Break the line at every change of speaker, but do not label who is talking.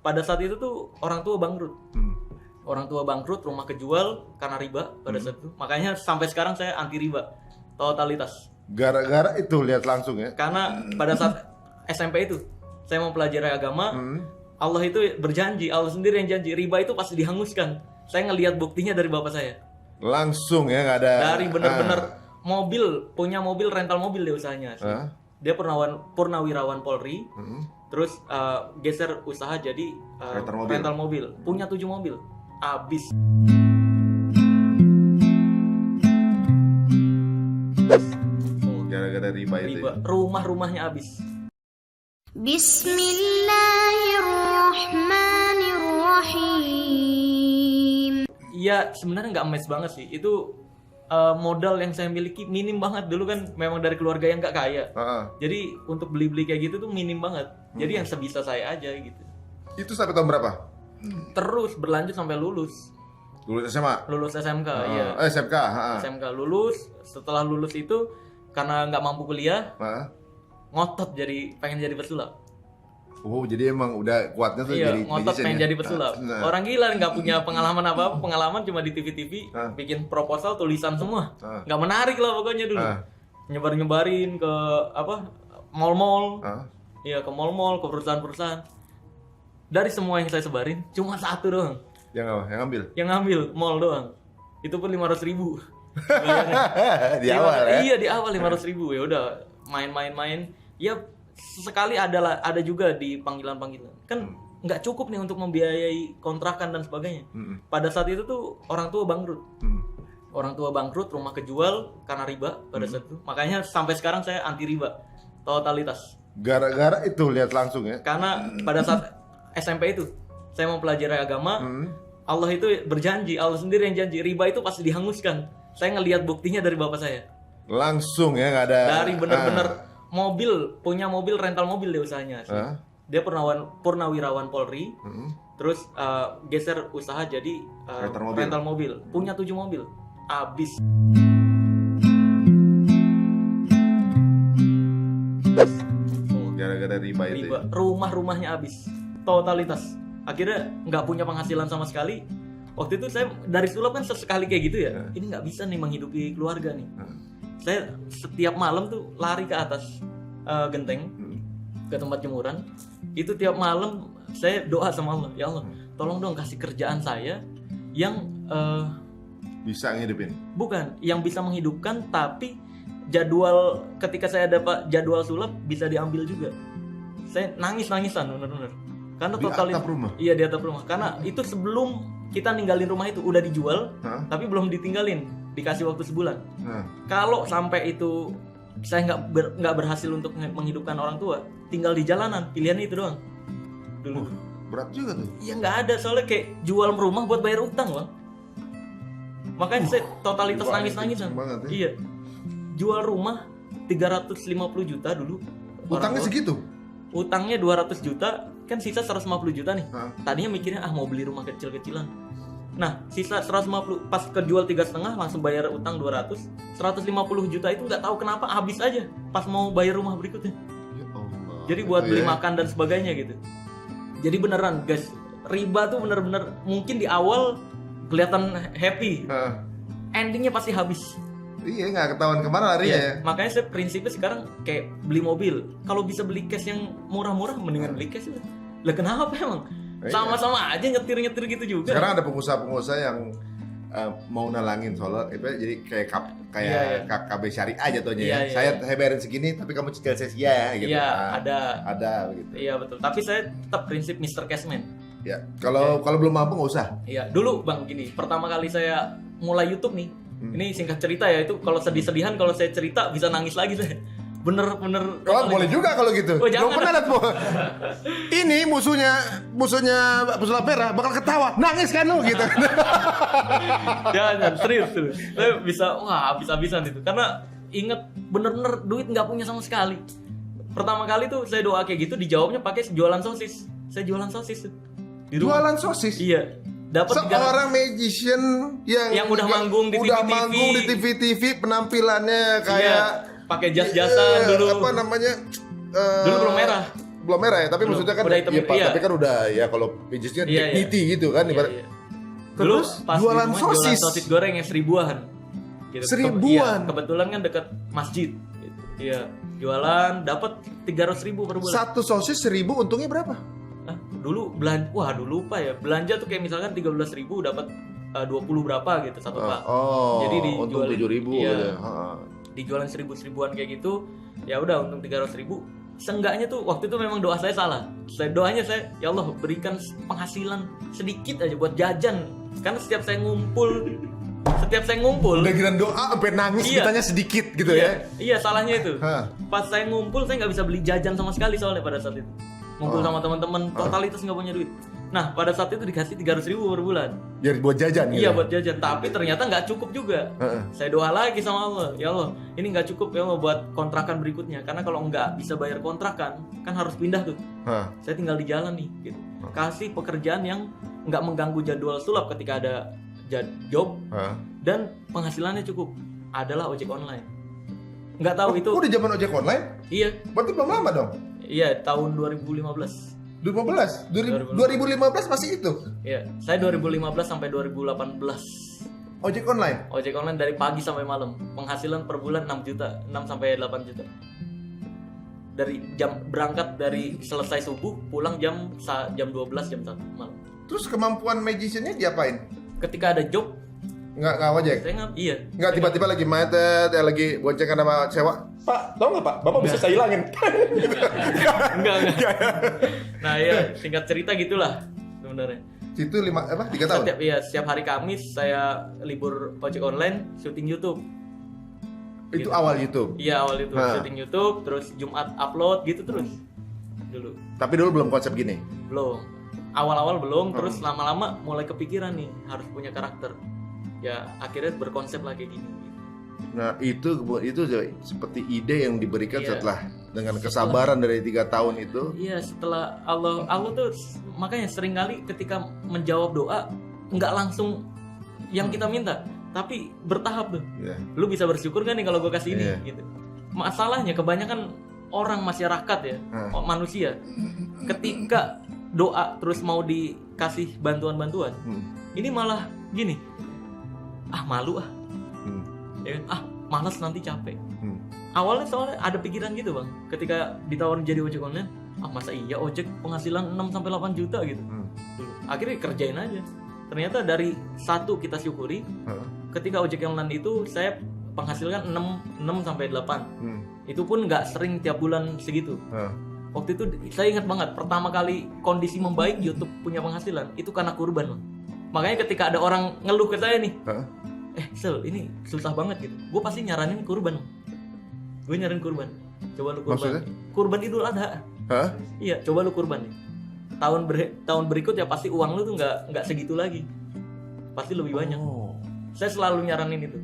pada saat itu tuh orang tua bangkrut. Orang tua bangkrut, rumah kejual karena riba pada saat itu. Makanya sampai sekarang saya anti riba totalitas.
Gara-gara itu lihat langsung ya.
Karena pada saat SMP itu saya mempelajari agama, Allah itu berjanji, Allah sendiri yang janji riba itu pasti dihanguskan. Saya ngelihat buktinya dari bapak saya.
Langsung ya, nggak ada.
Dari benar-benar punya mobil rental mobil dia usahanya. Dia purnawirawan Polri. Terus geser usaha jadi rental mobil. Punya 7 mobil. Abis.
Gara-gara riba itu. Ya?
Rumah-rumahnya abis.
Bismillahirrahmanirrahim.
Iya, sebenarnya nggak emes banget sih. Itu modal yang saya miliki minim banget. Dulu kan memang dari keluarga yang nggak kaya. Jadi untuk beli-beli kayak gitu tuh minim banget. Jadi yang sebisa saya aja gitu.
Itu sampai tahun berapa?
Terus berlanjut sampai lulus.
Lulus SMA?
Lulus SMK, iya.
SMK?
SMK lulus. Setelah lulus itu karena nggak mampu kuliah, ngotot pengen jadi pesulap.
Oh, jadi emang udah kuatnya tuh
iya,
jadi
ngotot pengen
ya?
jadi pesulap. Orang gila nggak punya pengalaman apa-apa, pengalaman cuma di TV-TV, bikin proposal tulisan semua. Nggak menarik lah pokoknya dulu. Nyebarin ke mall-mall. Iya, ke mall-mall, ke perusahaan-perusahaan. Dari semua yang saya sebarin, cuma satu doang.
Yang ngambil?
Yang ngambil, mall doang. Itu pun 500.000.
Di awal ya?
Iya, di awal 500.000. Ya udah, main. Ya sesekali ada juga di panggilan-panggilan. Kan nggak cukup nih untuk membiayai kontrakan dan sebagainya. Pada saat itu tuh orang tua bangkrut. Orang tua bangkrut, rumah kejual karena riba pada saat itu. Makanya sampai sekarang saya anti riba totalitas.
Gara-gara itu lihat langsung ya.
Karena pada saat SMP itu saya mempelajari agama, Allah itu berjanji, Allah sendiri yang janji riba itu pasti dihanguskan. Saya ngelihat buktinya dari bapak saya.
Langsung ya, nggak ada.
Dari benar-benar punya mobil rental mobil dia usahanya. Dia purnawirawan Polri. Terus geser usaha jadi rental mobil. Punya 7 mobil. Abis.
Gara-gara riba itu. Ya?
Rumah-rumahnya abis. Totalitas. Akhirnya nggak punya penghasilan sama sekali. Waktu itu saya dari sulap kan sesekali kayak gitu ya. Ini nggak bisa nih menghidupi keluarga nih. Saya setiap malam tuh lari ke atas genteng, ke tempat jemuran. Itu tiap malam saya doa sama Allah, ya Allah, tolong dong kasih kerjaan saya yang
bisa ngehidupin.
Bukan, yang bisa menghidupkan, tapi jadwal ketika saya dapat jadwal sulap bisa diambil juga. Saya nangis-nangisan bener-bener. Karena
di atap rumah?
Iya, di atap rumah. Karena itu sebelum kita ninggalin rumah itu udah dijual, tapi belum ditinggalin, dikasih waktu sebulan. Kalau sampai itu saya nggak berhasil untuk menghidupkan orang tua, tinggal di jalanan, pilihannya itu doang. Dulu.
Berat juga tuh.
Iya, nggak ada, soalnya kayak jual rumah buat bayar utang, Bang. Makanya saya totalitas nangis-nangisan. Iya. Jual rumah 350 juta dulu.
Utangnya segitu?
Utangnya 200 juta, kan sisa 150 juta nih. Tadinya mikirnya mau beli rumah kecil-kecilan. Nah, sisa 150, pas kejual 3,5 langsung bayar utang 200. 150 juta itu nggak tahu kenapa habis aja pas mau bayar rumah berikutnya.
Ya Allah.
Jadi buat beli makan dan sebagainya gitu. Jadi beneran guys, riba tuh bener-bener mungkin di awal kelihatan happy. Endingnya pasti habis.
Iya, nggak ketahuan kemana larinya ya.
Makanya saya prinsipnya sekarang kayak beli mobil, kalau bisa beli cash yang murah-murah mendingan beli cash lah. Lah kenapa emang? Sama-sama aja nyetir-nyetir gitu juga.
Sekarang ada pengusaha-pengusaha yang mau nalangin solar, jadi kayak KB syariah jatuhnya ya. Saya bayarin segini, tapi kamu cicil saya gitu.
Iya,
ada begitu.
Iya betul. Tapi saya tetap prinsip Mr. Cashman.
Ya, kalau belum mampu nggak usah.
Iya, dulu Bang gini, pertama kali saya mulai YouTube nih. Ini singkat cerita ya, itu kalau sedih-sedihan kalau saya cerita bisa nangis lagi saya. Bener-bener.
Oh, boleh juga kalau gitu.
Oh, jangan.
Belum pernah lihat ini musuhnya pesulap merah bakal ketawa, nangis kan lu gitu.
Jangan, serius. Saya bisa, habis-habisan itu. Karena inget bener-bener duit nggak punya sama sekali. Pertama kali tuh saya doa kayak gitu, dijawabnya pakai jualan sosis. Saya jualan sosis tuh.
Jualan sosis?
Iya. Dapat
seorang magician yang
udah manggung di
TV-TV, penampilannya kayak
pakai jas-jasan dulu.
Apa namanya?
Dulu belum merah.
belum merah ya, tapi maksudnya kan
udah hitam,
iya, Pak,
iya.
tapi kan udah ya kalau pijesnya dignity gitu kan
Iya,
ibarat.
iya.
Terus
pas
jualan
di rumah,
sosis.
jualan sosis goreng yang seribuan. Gitu.
Seribuan?
Iya, kebetulan kan dekat masjid. Gitu. Iya, jualan dapat 300.000 per bulan.
Satu sosis 1.000, untungnya berapa?
Dulu dulu lupa ya. Belanja tuh kayak misalkan 13.000 dapat 20 berapa gitu satu pak.
Oh,
Jadi
untung
dijualin
7.000
iya,
gitu.
dijualin 1.000-1.000-an kayak gitu. Ya udah untung 300.000. Seenggaknya tuh waktu itu memang doa saya salah. Doanya saya, ya Allah berikan penghasilan sedikit aja buat jajan. Karena setiap saya ngumpul
Udah kira doa sampai nangis
Iya.
ditanya sedikit gitu
iya,
ya.
iya salahnya itu.
Hah.
Pas saya ngumpul saya nggak bisa beli jajan sama sekali soalnya pada saat itu. Ngumpul sama teman-teman totalitas nggak punya duit. Nah pada saat itu dikasih 300.000 per bulan.
Ya buat jajan gitu.
Iya buat jajan, tapi ternyata nggak cukup juga. Saya doa lagi sama Allah, ya Allah, ini nggak cukup ya Allah buat kontrakan berikutnya. Karena kalau nggak bisa bayar kontrakan, kan harus pindah tuh. Saya tinggal di jalan nih, gitu. Kasih pekerjaan yang nggak mengganggu jadwal sulap ketika ada job dan penghasilannya cukup. Adalah ojek online. Nggak tahu itu.
Udah zaman ojek online?
Iya,
Berarti belum lama dong.
iya tahun 2015.
2015 masih itu.
Iya, saya 2015 sampai 2018.
Ojek online.
Ojek online dari pagi sampai malam. Penghasilan per bulan 6 juta, 6 sampai 8 juta. Dari jam berangkat dari selesai subuh, pulang jam 12 jam 1 malam.
Terus kemampuan magiciannya diapain?
Ketika ada job,
Nggak ojek?
saya iya.
Nggak tiba-tiba lagi macet, ya lagi boncengan sama sewa. Pak, tau nggak Pak? Bapak bisa saya hilangin.
Enggak. Nah ya, singkat cerita gitulah sebenarnya.
Situ 3 tahun?
Setiap hari Kamis saya libur ojek online, syuting YouTube.
Itu
Gitu.
awal YouTube?
Iya awal itu, syuting YouTube, terus Jumat upload gitu terus. Dulu.
Tapi dulu belum konsep gini?
Belum. Awal-awal belum, terus lama-lama mulai kepikiran nih harus punya karakter. Ya akhirnya berkonsep lah kayak gini.
Nah itu seperti ide yang diberikan
Iya.
setelah dengan kesabaran dari 3 tahun itu.
Iya setelah Allah tuh makanya sering kali ketika menjawab doa nggak langsung yang kita minta, tapi bertahap tuh.
Iya.
Lu bisa bersyukur kan nih kalau gue kasih ini
Iya.
gitu. Masalahnya kebanyakan orang masyarakat ya, manusia ketika doa terus mau dikasih bantuan-bantuan, ini malah gini, malu ya kan? Malas nanti capek. Awalnya soalnya ada pikiran gitu bang, ketika ditawarin jadi ojek online, masa iya ojek penghasilan 6 sampai 8 juta gitu. Akhirnya kerjain aja. Ternyata dari satu kita syukuri, ketika ojek online itu saya penghasilan 6 sampai 8. Itu pun nggak sering tiap bulan segitu. Waktu itu saya ingat banget pertama kali kondisi membaik YouTube punya penghasilan itu karena kurban bang. Makanya ketika ada orang ngeluh ke saya nih, Sel ini susah banget gitu, gue pasti nyaranin kurban. Gue nyaranin kurban. Coba lu kurban.
Maksudnya?
Kurban Idul Adha. Iya, coba lu kurban nih. Tahun berikut ya pasti uang lu tuh nggak segitu lagi. Pasti lebih banyak. Saya selalu nyaranin itu.